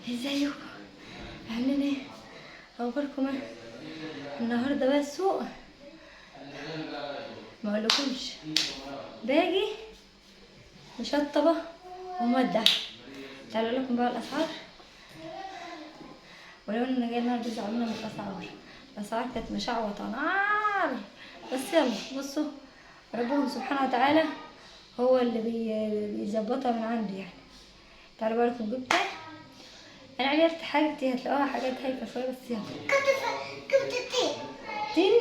ازيكم عاملين ايه؟ اخباركم ايه؟ النهارده بقى السوق ما اقولكمش، باجي مشطبه ومودع. تعالوا اقول لكم بقى الاسعار، ولو ان انا جايه النهارده زعلانه من الاسعار كانت مشعوطه نار. بس يلا بصوا، ربهم سبحانه وتعالى هو اللي بيظبطها من عنده يعني. تعالوا بقى لكم جبت انا عرفت حاجتي، هتلاقوها حاجات هايفه شويه بس يلا. كنت تين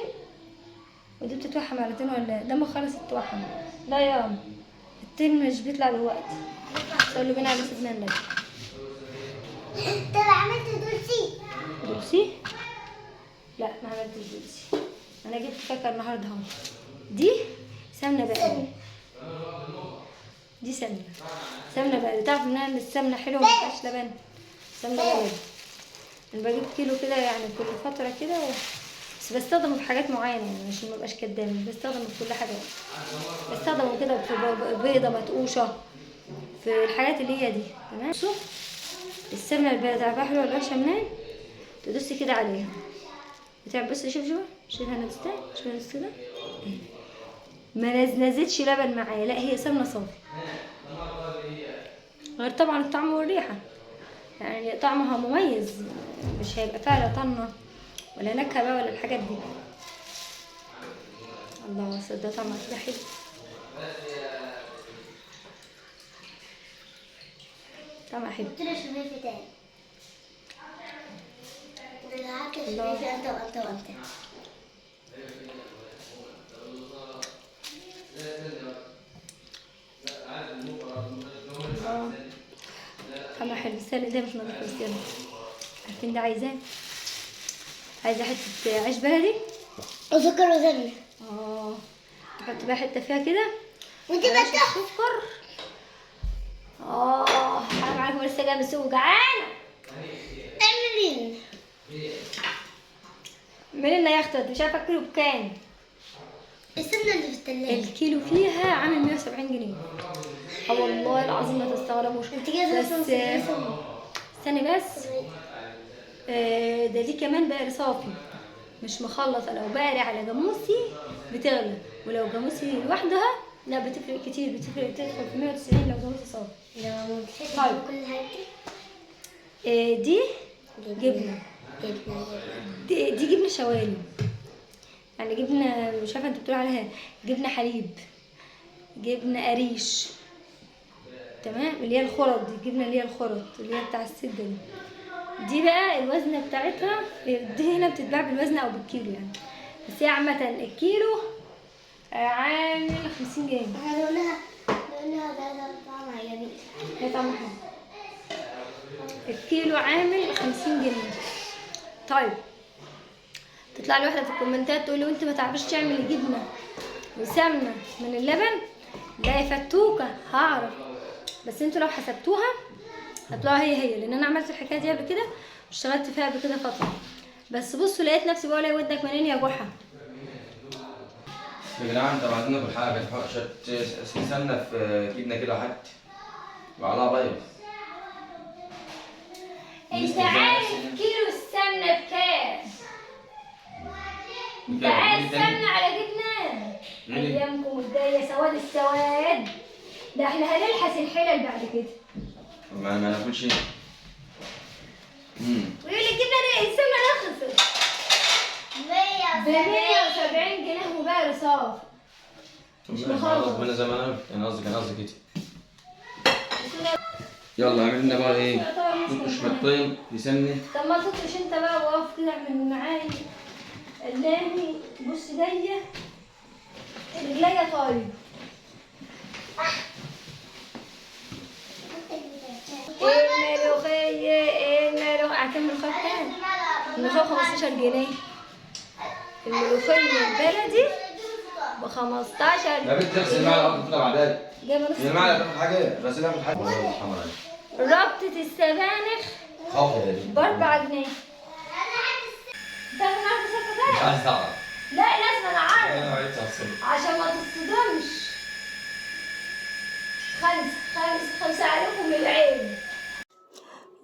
ودي بتتوحم على تين ولا ده ما خلص التوحم؟ لا يا التين مش بيطلع دلوقتي، صلوا بينا على سيدنا النبي. انت عملت دولسي؟ لا ما عملتش دولسي، انا جبت كاكا النهارده اهو. دي سمنه بقري، دي سمنه بقري. تعرف انها السمنه حلوه ومفيهاش لبن، سمنه بقري. انا بجيب كيلو كده يعني كل فتره كده بس بستخدمه في حاجات معينه يعني عشان ما ابقاش كدابه، مش بستخدمه في كل حاجه. بستخدمه كده في بيضه متقوشه، في الحاجات اللي هي دي. تمام. بصوا السمنه البلدي تعرفها حلوه ولا وحشه منين؟ تدوسي كده عليها بتعمل. بصي شوفي انا دستها، شوفي انا دست كده ما نزلتش لبن معايا، لا هي سمنه صافي، غير طبعا الطعم والريحه يعني طعمها مميز، مش هيبقى فيها لا طنه ولا نكهه بقى ولا الحاجات دي. الله صدق طعمها كده حلو. طعمها حلو. قلت له شوفي في تاني. الله. انت طعمها حلو. السلق ده مش نضيف بس يلا. عارفين ده عايزاه حته عيش بلدي وسكر وزبده. تحط بقى حته فيها كده وانت بقى سكر. حرام عليكم، لسه جايه من السوق وجعانه. اعملين منين يا اختي؟ انت مش عارفه الكيلو بكام؟ السمنه اللي في الثلاجه الكيلو فيها عامل 170 جنيه. والله العظيم ما تستغربوش. انت جايبه بس استني بس. ده دي كمان بقري صافي مش مخلطه. لو بقري على جاموسي بتغلى، ولو جاموسي لوحدها لا بتفرق كتير، بتدخل في 190 لو جاموسي صافي. طيب كل حاجه. دي جبنه، دي جبنه شوالي يعني، جبنه مش عارفه انت بتقول عليها جبنه حليب، جبنه قريش. تمام. اللي هي الخرط دي، الجبنه اللي هي الخرط اللي هي بتاع السده دي بقى الوزنه بتاعتها دي هنا بتتباع بالوزن او بالكيلو يعني، بس هي عامه الكيلو عامل 50 جنيه. لونها ده طعمها جميل. هي طعمها حلو. الكيلو عامل 50 جنيه. طيب تطلع لي واحده في الكومنتات تقول لي وانت ما تعرفيش تعملي جبنه وسمنه من اللبن؟ لا يا فتوكه هعرف، بس انتوا لو حسبتوها هتلاقوها هي لان انا عملت الحكايه دي قبل كده واشتغلت فيها قبل كده فتره. بس بصوا لقيت نفسي بقول ايه ودك منين يا جحا؟ يا جدعان طب عايزين ناكل حاجه سمنه في جبنه كده حد وعليها بيض. انت عارف كيلو السمنه بكام؟ انت عارف سمنه على جبنه؟ ايامكم الجايه سواد السواد، ده احنا هنلحس الحلل بعد كده. ما ناكلش. ويقول لي الجبنه دي السمنه رخصت ب 170 جنيه وبقري صافي. مش مخلص. ربنا زمان كان قصدي كده. يلا اعمل لنا بقى ايه؟ نطش بيضتين بسمنه. طب ما تطرش انت بقى وقف كده اعمل معايا. قلاني بص جايه رجليا طاير. الملوخيه اعتمد الملوخيه بكام؟ الملوخيه 15 جنيه. الملوخيه البلدي ب 15 يا بنت تغسل المعلقه وتطلع بعدين. جايبه نص المعلقه تاخد حاجه غسيلها في حاجه. ربطه السبانخ ب 4 جنيه. انت عارف الشركه مش عايز تعرف. لا لازم انا عارف انا عايز اتصل عشان ما تصدمش. خمسة عليكم من العين.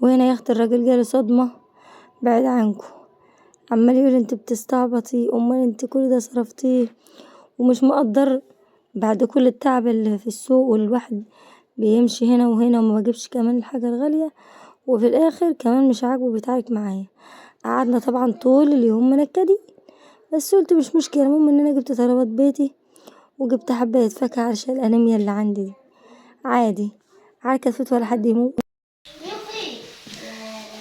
وهنا يا اخت الراجل جالي صدمة بعيد عنكم، عمال يقول انت بتستعبطي، امال انت كل ده صرفتيه ومش مقدر بعد كل التعب اللي في السوق، والواحد بيمشي هنا وهنا وما بجيبش كمان الحاجة الغالية، وفي الاخر كمان مش عاجبه بيتعارك معايا. قعدنا طبعا طول اليوم منكدين، بس قلت مش مشكلة، المهم ان انا جبت طلبات بيتي وجبت حباية فاكهة علشان الانيميا اللي عندي دي، عادي عركة فوت ولا حد يموت.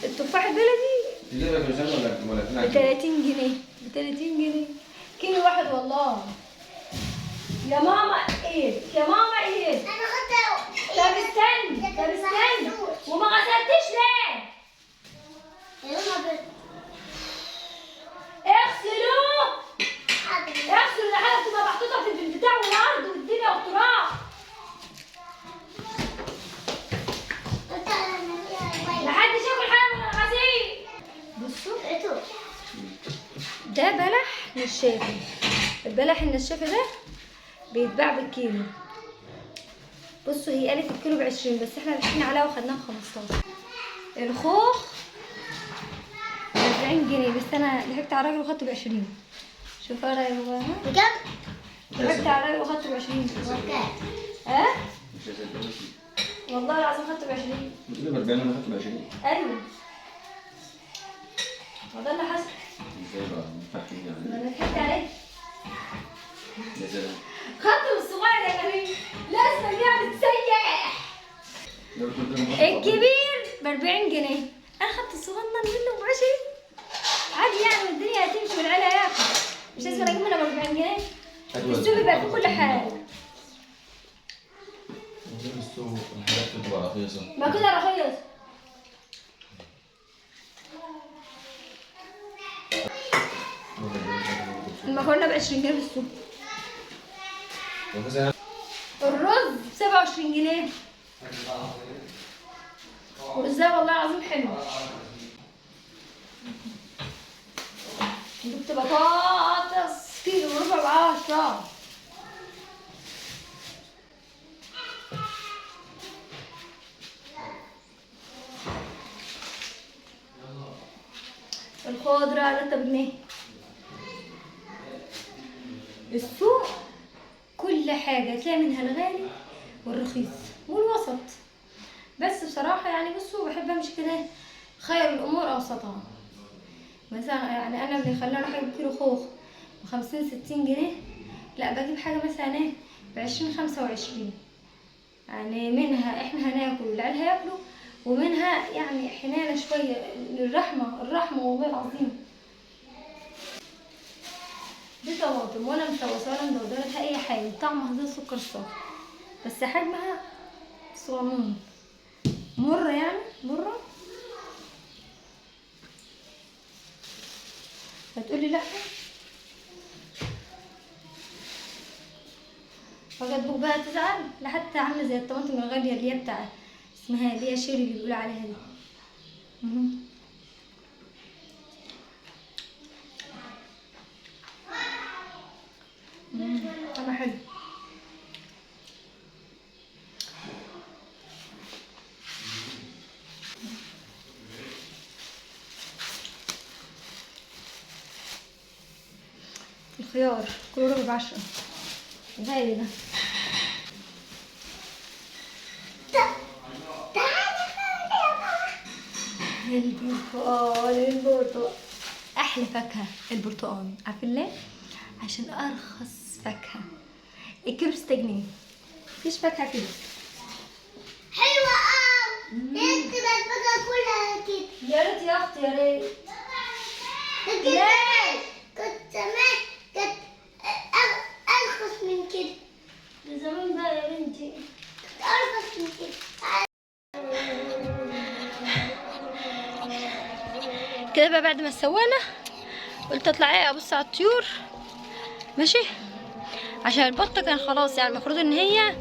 التفاح البلدي تجيبها بلسان ولا ب 30 جنيه، ب 30 جنيه كيلو واحد والله. يا ماما ايه يا ماما ايه؟ انا خدت طب استني طب استني، وما غسلتش ليه؟ اغسلوه، اغسلوا الحاجة بتبقى محطوطة في البتاع والأرض والدنيا والتراب. محدش ياكل حاجة من الغسيل. بصوا ده بلح نشافي، البلح النشافي ده بيتباع بالكيلو. بصوا هي قالت الكيلو ب20 بس احنا ضحكنا عليها وخدناها ب15. الخوخ ب40 جنيه بس انا ضحكت على الراجل وخدته ب20. شوف انا يا بابا بكام؟ ضحكت على الراجل وخدته ب20. بكام؟ ها؟ مش هصدقني. والله العظيم خدته ب20. بتقول ب 40 انا خدت ب 20. ايوه ما ده اللي حصل. ازاي بقى؟ فاكرين ما يعني. انا ضحكت عليه. يا سلام. خدته الصغير يا غريب لازم يعني تسيح. الكبير ب40 جنيه، انا خدت الصغنن منه ب20 عادي يعني، والدنيا هتمشي والعيله ياكل، مش لازم اجيب منها ب40 جنيه. السوق بيبقى فيه كل حاجه. السوق الحاجات بتبقى رخيصة. ما كده رخيص. المكرونه ب20 جنيه في السوق. الرز ب27 جنيه. والرزاية والله العظيم حلو. جبت بطاطس كيلو وربع ب10. الخضرة 3 جنيه. السوق كل حاجة تلاقي منها الغالي والرخيص والوسط، بس بصراحة يعني بصوا بحب امشي كده خير الامور اوسطها. مثلا يعني انا اللي خلاني اروح اجيب كيلو خوخ ب50-60 جنيه، لا بجيب حاجة مثلا ايه ب20-25، يعني منها احنا هناكل والعيال هياكلوا، ومنها يعني حنانة شوية الرحمة والله العظيم. دي طماطم ولا مشوصة ولا مدودرة اي حاجة، طعمها زي السكر الصافي بس حجمها صغنون، مرة يعني مرة. هتقولي لأ، فجأة بقى تزعل، لا حتى عاملة زي الطماطم الغالية اللي هي بتاع اسمها اللي هي شيري اللي بيقولوا عليها دي. طعمها حلو. الخيار كله ربع ب10 غالي ده. البرتقال احلى فاكهه البرتقال، عارفين ليه؟ عشان ارخص فاكهه، الكيلو 6 جنيه، مفيش فاكهه كده حلوة قوي. انت البقى كلها كده. يا ريت يا اختي يا ريت. كنت زمان كانت ارخص من كده. من زمان بقى يا بنتي ارخص من كده. كده بقى بعد ما سوينا قلت اطلع ايه ابص على الطيور ماشي، عشان البطه كان خلاص يعني المفروض ان هي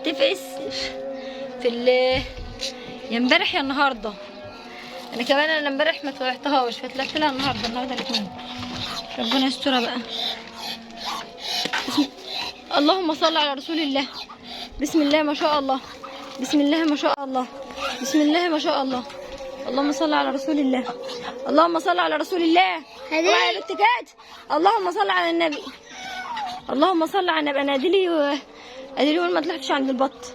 تفقس في يا امبارح يا النهارده. انا كمان انا امبارح ما طلعتهاش فطلعت لها النهارده الاثنين، ربنا يسترها بقى. اللهم صل على رسول الله. بسم الله ما شاء الله، بسم الله ما شاء الله، بسم الله ما شاء الله. اللهم صل على رسول الله. اللهم صل على رسول الله. اوعي يا بنت جاد. اللهم صل على النبي. اللهم صل على النبي. انا ادري ما طلعتش عند البط.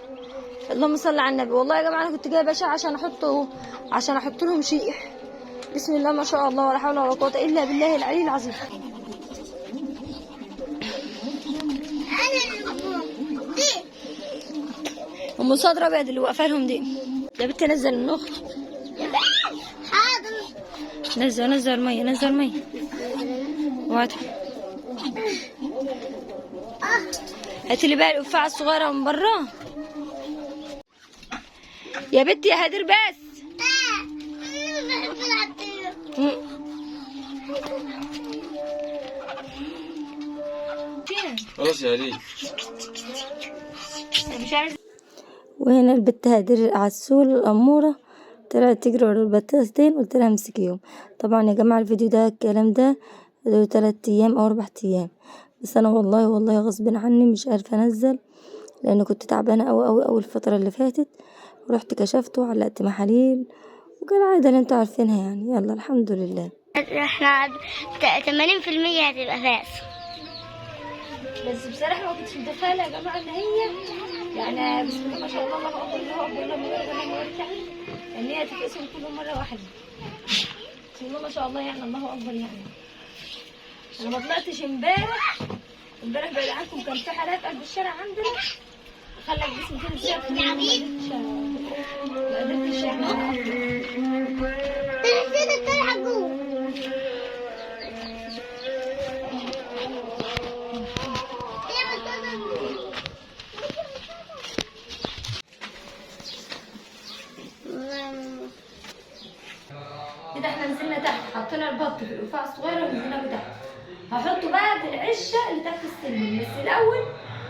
اللهم صل على النبي. والله يا جماعه انا كنت جايبه شيء عشان احط لهم شيء. بسم الله ما شاء الله ولا حول ولا قوه الا بالله العلي العظيم. ام صدرة بقى اللي واقفه لهم دي. يا بنتي نزل النخل. حاضر. نزل الميه. واضح. هاتي لي بقى القفاعه الصغيره من بره. يا بنتي يا هدير بس. انا بحب العب بيه. خلاص يا ريت. مش عارف. وهنا البت هدير العسول الأمورة طلعت تجري ورا البطاطين، قلت لها امسكيهم. طبعا يا جماعة الفيديو ده الكلام ده 3 أيام أو 4 أيام، بس أنا والله غصب عني مش عارفة أنزل، لأن كنت تعبانة أوي الفترة اللي فاتت. ورحت كشفت وعلقت محاليل وكالعادة اللي انتوا عارفينها يعني. يلا الحمد لله. احنا 80% هتبقى فاس. بس بصراحه ما كنتش متخيله يا جماعه ان هي يعني بسم الله ما شاء الله الله اكبر الله اكبر الله اكبر ان هي تتقسم كل مره واحده. بسم الله ما شاء الله يعني الله اكبر يعني. انا ما طلعتش امبارح بعيد عنكم، كان في حالات قلب الشارع عندنا خلى الجسم كده زيادة. ما قدرتش اعمل. نسيت الطرحه جوه. كده احنا نزلنا تحت، حطينا البط في القفاع الصغيره ونزلناه تحت. هحطه بقى في العشه اللي تحت السلم، بس الاول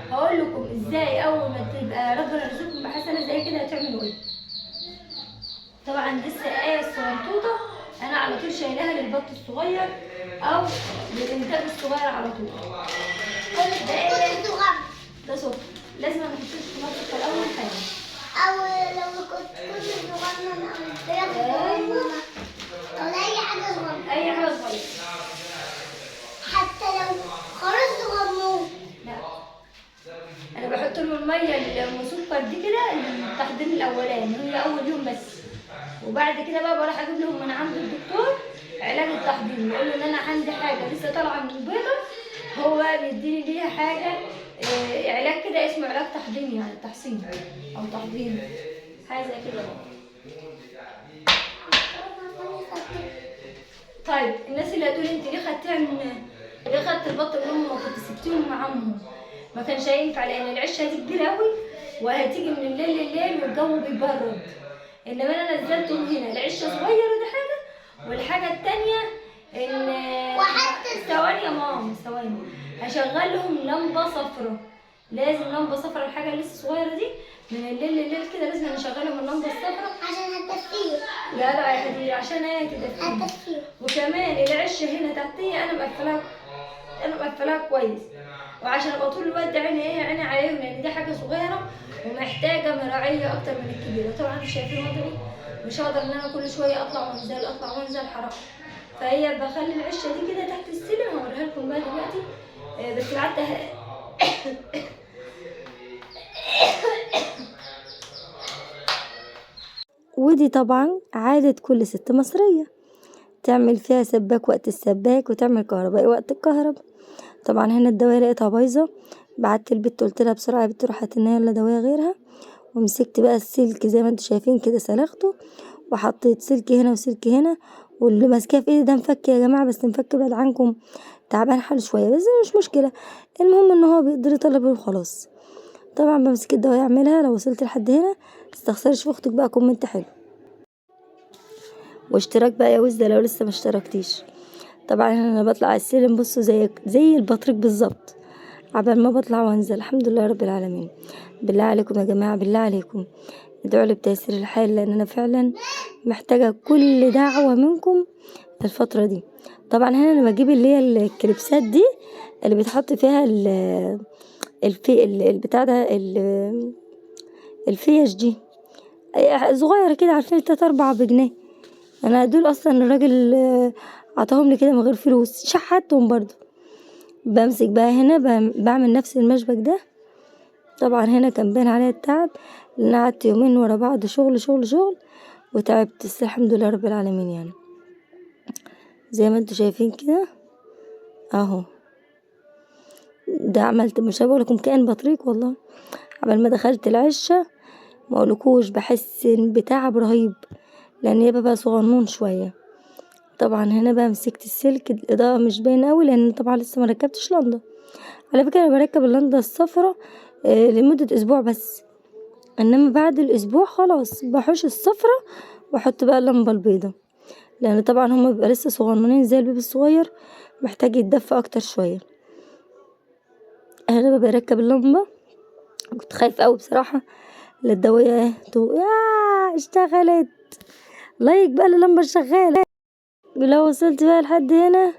هقول لكم ازاي اول ما تبقى ربنا يرزقكم بحسنه زي كده هتعملوا ايه. طبعا دي السقايه الصغنطوطه انا على طول شايلاها للبط الصغير او للانتاج الصغير على طول. كل دقايق ده سكر لازم ما نحطوش في مطبخ الاول حاجه. او لو كنت صغنن او فراخ صغننه او اي حاجه صغننه. اي حاجه صغيره. حتى لو خروف صغنون. لا انا بحط له الميه المسكر دي كده التحضير الاولاني هي اول يوم بس، وبعد كده بقى بروح اجيب لهم من عند الدكتور علاج التحضير. بقول له ان انا عندي حاجه لسه طالعه من البيضه، هو بقى بيديني ليها حاجه علاج كده اسمه علاج تحضيري يعني تحصين او تحضير حاجه زي كده. طيب الناس اللي هتقول انت ليه خدت البط من امه وكنت سبتيهم مع امهم؟ ما كانش هينفع لان العشه دي كبيره قوي وهتيجي من الليل لليل والجو بيبرد. انما انا نزلتهم هنا العشه صغيره دي حاجه، والحاجه الثانيه ان ثواني يا ماما ثواني هشغل لهم لمبه صفراء. لازم لمبه صفراء الحاجه اللي لسه صغيره دي من الليل لليل كده لازم نشغلهم اللمبه الصفراء عشان هتدفيه. لا يا حبيبي عشان هي تدفيه. وكمان العشه هنا تحتيه انا مقفلاها كويس، وعشان ابقى طول الوقت عيني عليهم لان دي حاجه صغيره ومحتاجه مراعيه اكتر من الكبيره. طبعا انتوا شايفين وضعي مش هقدر ان انا كل شويه اطلع وانزل حرام، فهي بخلي العشه دي كده تحت السلم. هوريها لكم بقى دلوقتي بس قعدت ودي طبعا عادة كل ست مصرية، تعمل فيها سباك وقت السباك وتعمل كهربائي وقت الكهرباء. طبعا هنا الدواية لقيتها بايظة، بعت البت قلت لها بسرعة يا بت روح هات لنا يلا دواية غيرها، ومسكت بقى السلك زي ما انتوا شايفين كده سلخته وحطيت سلك هنا وسلك هنا، واللي ماسكاه في ايدي ده مفك يا جماعة، بس مفك بعد عنكم تعبان حاله شوية بس مش مشكلة، المهم ان هو بيقدر يطلب وخلاص. طبعا بمسك الدواية اعملها. لو وصلت لحد هنا متستخسرش في اختك بقى كومنت حلو واشتراك بقى يا وزة لو لسه ما اشتركتيش. طبعا انا بطلع على السلم بصوا زي البطريق بالظبط عبال ما بطلع وانزل. الحمد لله رب العالمين. بالله عليكم يا جماعه بالله عليكم ادعوا لي بتيسير الحال، لان انا فعلا محتاجه كل دعوه منكم الفتره دي. طبعا هنا انا بجيب اللي هي الكليبسات دي اللي بتحط فيها البتاع ده الفيش دي صغيره كده عارفين 3-4 بجنيه انا دول اصلا الراجل عطاهم لي كده من غير فلوس، شحتهم برضو. بمسك بقى هنا بعمل نفس المشبك ده. طبعا هنا كان باين عليا التعب لان قعدت يومين ورا بعض شغل شغل شغل وتعبت، بس الحمد لله رب العالمين. يعني زي ما انتوا شايفين كده اهو، ده عملت مش هقول لكم كائن بطريق والله. قبل ما دخلت العشه ما اقولكوش بحس بتعب رهيب لان يبقى بقى صغنون شويه. طبعا هنا بقى مسكت السلك، الاضاءه مش باينه قوي لان طبعا لسه ما ركبتش لنده. على فكره انا بركب اللنده الصفرا لمده اسبوع بس، انما بعد الاسبوع خلاص بحوش الصفرا واحط بقى اللمبه البيضه، لان طبعا هما بيبقى لسه صغننين زي البيبي الصغير، محتاج يتدفى اكتر شويه. انا بقى بركب اللمبه، كنت خايفه قوي بصراحه للدويه اشتغلت. لايك بقى للمبه شغاله. لو وصلت بقى لحد هنا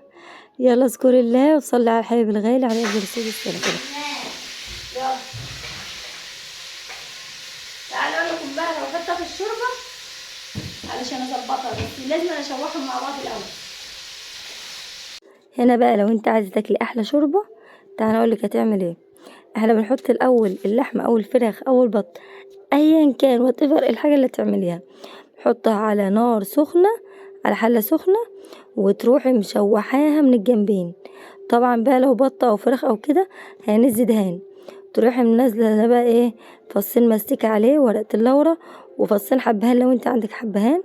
يلا اذكر الله وصلي على الحبيب الغالي عليه افضل الصلاه والسلام. يلا تعالوا اقول لكم بقى لو حطها في الشوربه علشان اظبطها، بس لازم اشوحهم مع بعض الاول. هنا بقى لو انت عايزه تاكلي احلى شوربه تعالى اقول لك هتعمل ايه. احنا بنحط الاول اللحمه او الفراخ او البط ايا كان وات ايفر الحاجه اللي تعمليها، نحطها على نار سخنه، على حله سخنه، وتروحي مشوحاها من الجنبين. طبعا بقى لو بطه او فراخ او كده هنزل دهان، تروحي منزله بقى ايه فصين مستكه عليه ورقه اللورة وفصين حبهان لو انت عندك حبهان،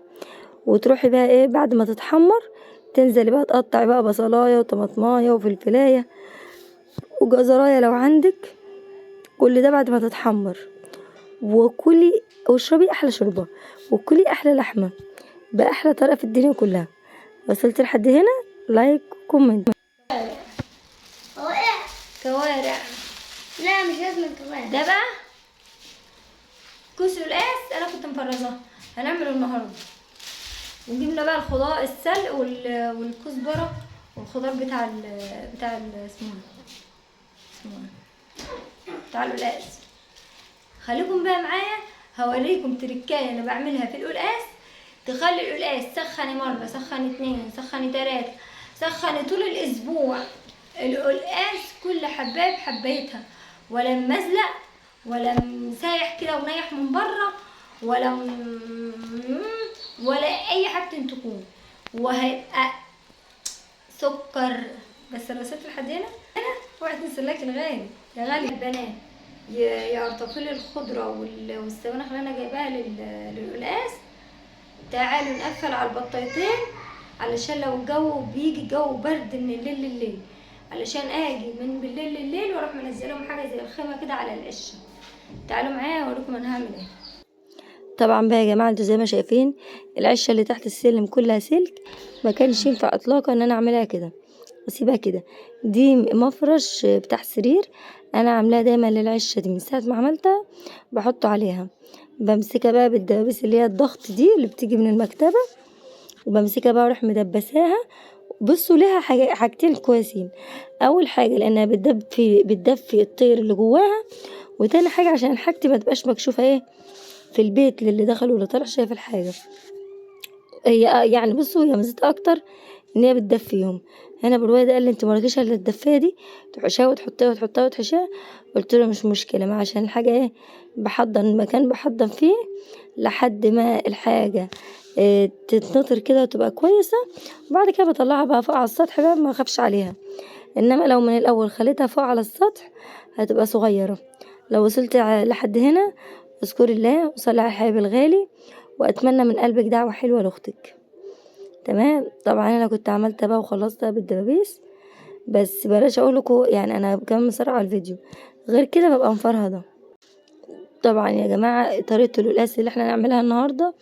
وتروحي بقى ايه بعد ما تتحمر تنزلي بقى تقطعي بقى بصلايه وطماطمايه وفلفلايه وجزرايه لو عندك، كل ده بعد ما تتحمر. وكلي واشربي احلى شوربه وكلي احلى لحمه باحلى طريقه في الدنيا كلها. وصلت لحد هنا لايك وكومنت. هو ايه؟ كوارع. لا مش لازم كمان. ده بقى كوس القلقاس انا كنت مفرزاه هنعمله النهارده، وجبنا بقى الخضار السلق والكزبره والخضار بتاع اسمه بتاع القلقاس. خليكم بقى معايا هوريكم تركايه انا بعملها في القلقاس تخلي القلقاس سخني مره، سخني اتنين، سخني تلاته، سخني طول الاسبوع. القلقاس كل حبايه بحبايتها، ولا مزلق ولا مسايح كده ونايح من بره ولا اي حاجه تكون، وهيبقى سكر. بس لو وصلت لحد هنا واحد نسلاك الغالي يا غالي البنات يقرطفوا لي الخضره والسبانخ اللي انا جايباها للقلقاس. تعالوا نقفل على البطايتين علشان لو الجو بيجي الجو برد من الليل لليل، علشان اجي من بالليل لليل واروح منزلهم حاجه زي الخيمه كده على القشه. تعالوا معايا اوريكم انا هعمل ايه. طبعا بقى يا جماعه انتوا زي ما شايفين العشه اللي تحت السلم كلها سلك، ما كانش ينفع اطلاقا ان انا اعملها كده واسيبها كده. دي مفرش بتاع سرير انا عاملاه دايما للعشه دي، من ساعه ما عملتها بحطه عليها. بمسكها بقى بالدبابيس اللي هي الضغط دي اللي بتيجي من المكتبه، وبمسكها بقى واروح مدبساها. بصوا لها حاجتين كويسين، اول حاجه لانها بتدفي الطير اللي جواها، وتاني حاجه عشان حاجتي ما تبقاش مكشوفه ايه في البيت للي دخل واللي طلع شايف الحاجه. هي يعني بصوا هي ميزتها اكتر ان هي بتدفيهم. هنا بالواد قال لي انت مالكيش الا الدفايه دي تحشيها وتحطيها وتحطها وتحشيها، قلت له مش مشكله، ما عشان الحاجه ايه بحضر المكان بحضر فيه لحد ما الحاجه تتنطر كده وتبقى كويسه، وبعد كده بطلعها بقى فوق على السطح بقى ما اخافش عليها. انما لو من الاول خليتها فوق على السطح هتبقى صغيره. لو وصلت لحد هنا اذكري الله وصلي على الحبيب الغالي، واتمنى من قلبك دعوه حلوه لاختك. تمام. طبعا انا كنت عملتها بقى وخلصتها بالدبابيس، بس بلاش اقول لكم يعني انا كمان مسرعه الفيديو، غير كده ببقى مفرهده. طبعا يا جماعه طريقه القلقاس اللي احنا نعملها النهارده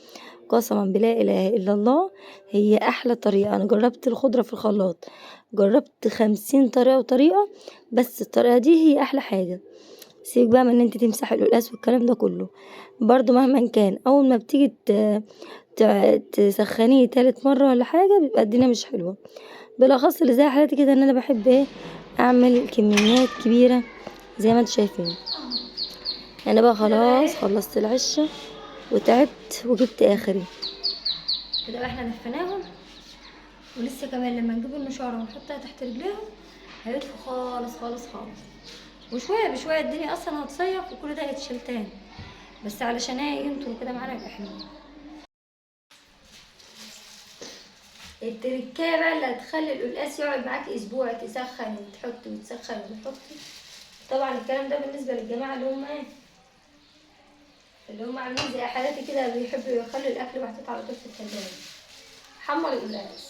قسما بلا اله الا الله هي احلى طريقه. انا جربت الخضره في الخلاط، جربت 50 طريقه وطريقه، بس الطريقه دي هي احلى حاجه. سيبك بقى من ان انت تمسحي القلقاس والكلام ده كله، برضو مهما كان اول ما بتيجي تسخنيه تالت مرة ولا حاجة بيبقى الدنيا مش حلوة، بالاخص اللي زي حالتي كده ان انا بحب ايه اعمل كميات كبيرة زي ما انتوا شايفين. انا بقى خلاص خلصت العشة وتعبت وجبت اخري. كده بقى احنا دفيناهم، ولسه كمان لما نجيب النشاره ونحطها تحت رجليهم هيدفوا خالص خالص خالص، وشويه بشويه الدنيا اصلا هتصيف وكل ده هيتشال تاني، بس علشان ينطروا كده معانا يبقى حلوين. التركية بقى اللي هتخلي القلقاس يقعد معاك اسبوع، تسخن وتحط وتسخن وتحط. طبعا الكلام ده بالنسبه للجماعه اللي هم عاملين زي حالاتي كده، بيحبوا يخلوا الاكل محطوط على طول في الثلاجه. حمر القلقاس،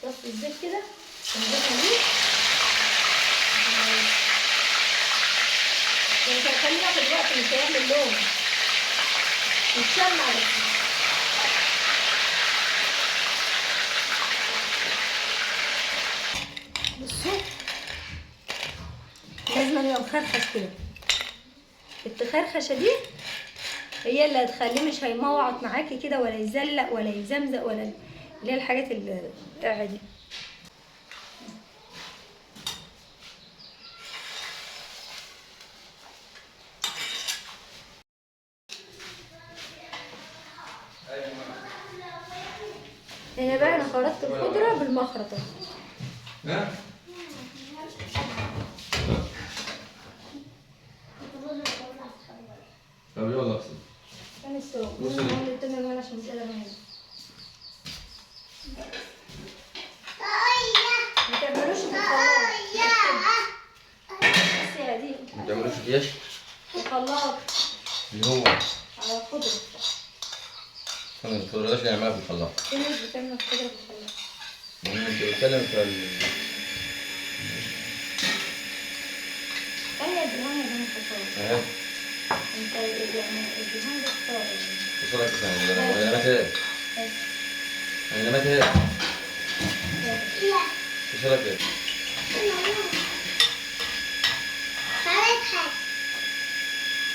طفي الزيت كده ونزلنا بيه، مش هيخليه ياخد وقت، مش هيعمل لون، يتشمع بس. بصوا لازم يبقى مخرخش كده، التخرخشه دي هي اللي هتخليه مش هيموعط معاكي كده، ولا يزلق ولا يزمزق، ولا اللي هي الحاجات اللي دي. هنا بقى انا خرطت الخضره بالمخرطه. طب يلا اغسل. كان السوق انا اللي تمام انا عشان مش قادره اعمل. ما تعملوش في الخلاط بس يا دي، ما تعملوش ايش؟ في الخلاط اللي هو على الخضره. الخضره ده نعملها في الخلاط. في ناس بتعمل الخضره في الخلاط. انت بتتكلم في هي الدهان يا بنت الخضار. انت يعني الدهان ده اختار وصلك كده ولا نمت ايه؟ انا نمت ايه؟ وصلك ايه؟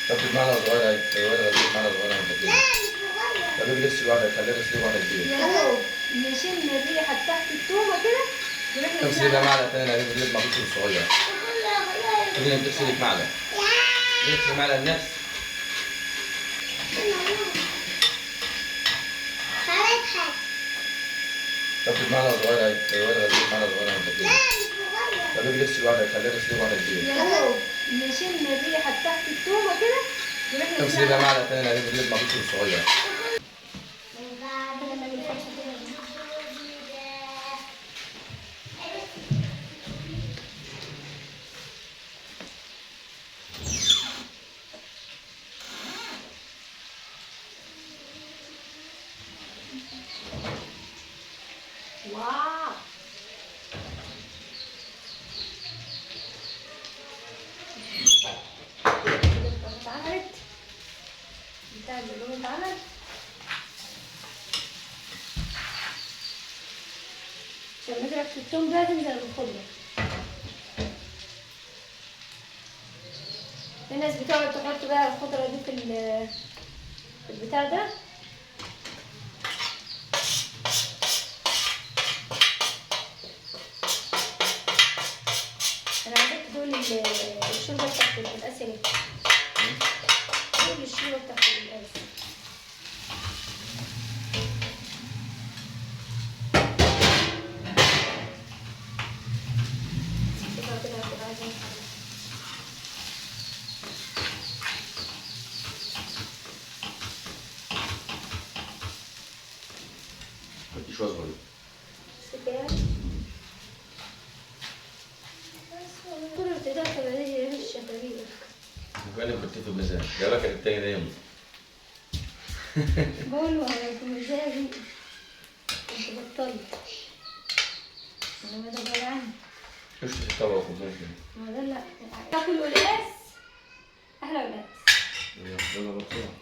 طب معنا صغيرة اهي، صغيرة غزير معنا صغيرة. طب يجي لسه واحدة، خليها تغسلي واحدة كبيرة. يا دوب نشم الريحة بتاعت التومة كده ونحن تغسلي بقى معلقة تانية، هجيب اللي المقصود الصغير. تقولي انت تغسلي معلقة. تغسلي معلقة النفس. طب معنا صغيرة اهي، صغيرة غزير معنا صغيرة. طب يجي لسه واحدة، خليها تغسلي واحدة كبيرة. يا دوب نشم الريحة بتاعت التومة كده ونحن تغسلي بقى معلقة تانية، هجيب اللي المقصود الصغير. واو اتعملت بتاع اللون اتعمل. عشان نضرب في التوم ده تنزل بالخضرة. في ناس بتقعد تحط بقى الخضرة دي في البتاع ده. انا عايزاك تقول الشوربه بتاعت القلقاس ايه؟ قول الشوربه بتاعت القلقاس. كده عايزين ادي شوية صغيرة. كل تدخل هذه الشفافية. وكأنك كنت في الميزان، جابك التاني ده يوم. بقول على مزاجي كنت بطلت، انما ده بعيد عني. شوف في الطبق وخبزين كده. ما ده لا تاكل قلقاس احلى قلقاس. يلا بسرعة.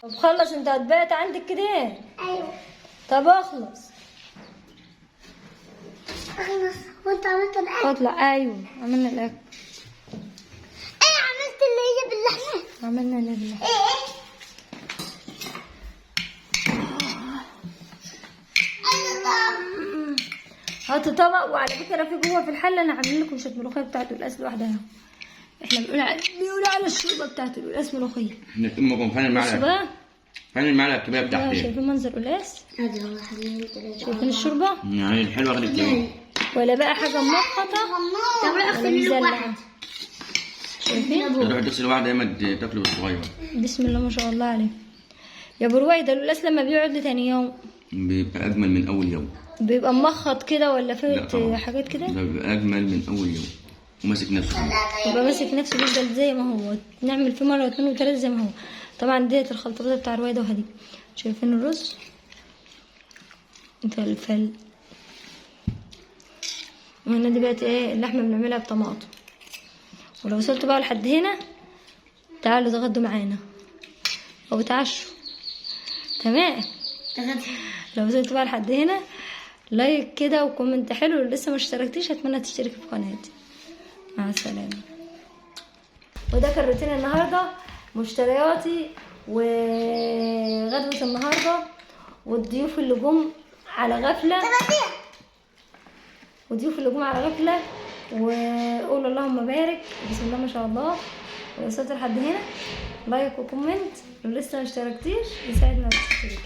طب خلص، انت هتبات عندك كده؟ ايوه. طب اخلص. وانت عملت الاكل؟ اطلع. ايوه عملنا الاكل. ايه عملت اللي هي باللحمه؟ عملنا اللي بالله. ايه هاتوا طبق. وعلى فكره في جوه في الحله انا عاملين لكم شويه ملوخيه بتاعت القلقاس لوحدها. احنا بيقولوا على الشوربه بتاعت القلقاس ملوخيه. احنا تمكم فين المعلقة؟ بصوا بقى خلي المعلقه الكبيره بتاعتي. شايفين منظر قلاس؟ ادي 1 2 3 شايفين الشوربه؟ يعني الحلوه غير الكبيره. ولا بقى حاجه مخطه طب روح ولا اغسل لي مزلقه. واحد. شايفين؟ تروح تغسل واحد دايما تاكله بالصغير. بسم الله ما شاء الله عليه. يا ابو رويده القلاس لما بيقعد لتاني يوم بيبقى اجمل من اول يوم. بيبقى مخط كده ولا لا فيه طبعا. حاجات كده؟ ده بيبقى اجمل من اول يوم وماسك نفسه. يبقى ماسك نفسه بيفضل زي ما هو، نعمل فيه مرة واثنين وثلاثة زي ما هو. طبعا ديت الخلطبيطة بتاع رويدة وهدي. شايفين الرز فلفل، وهنا دي بقت ايه اللحمة بنعملها بطماطم. ولو وصلتوا بقى لحد هنا تعالوا تغدوا معانا او تعشوا. تمام. لو وصلتوا بقى لحد هنا لايك كده وكومنت حلو. اللي لسه ما اشتركتيش اتمنى تشتركي في قناتي. مع السلامة. وده كان روتين النهاردة، مشترياتي وغدوة النهاردة والضيوف اللي جم على غفلة وقولوا اللهم بارك. بسم الله ما شاء الله. ولو وصلت لحد هنا لايك وكومنت. لو لسه ما اشتركتيش يساعدنا تشتركي.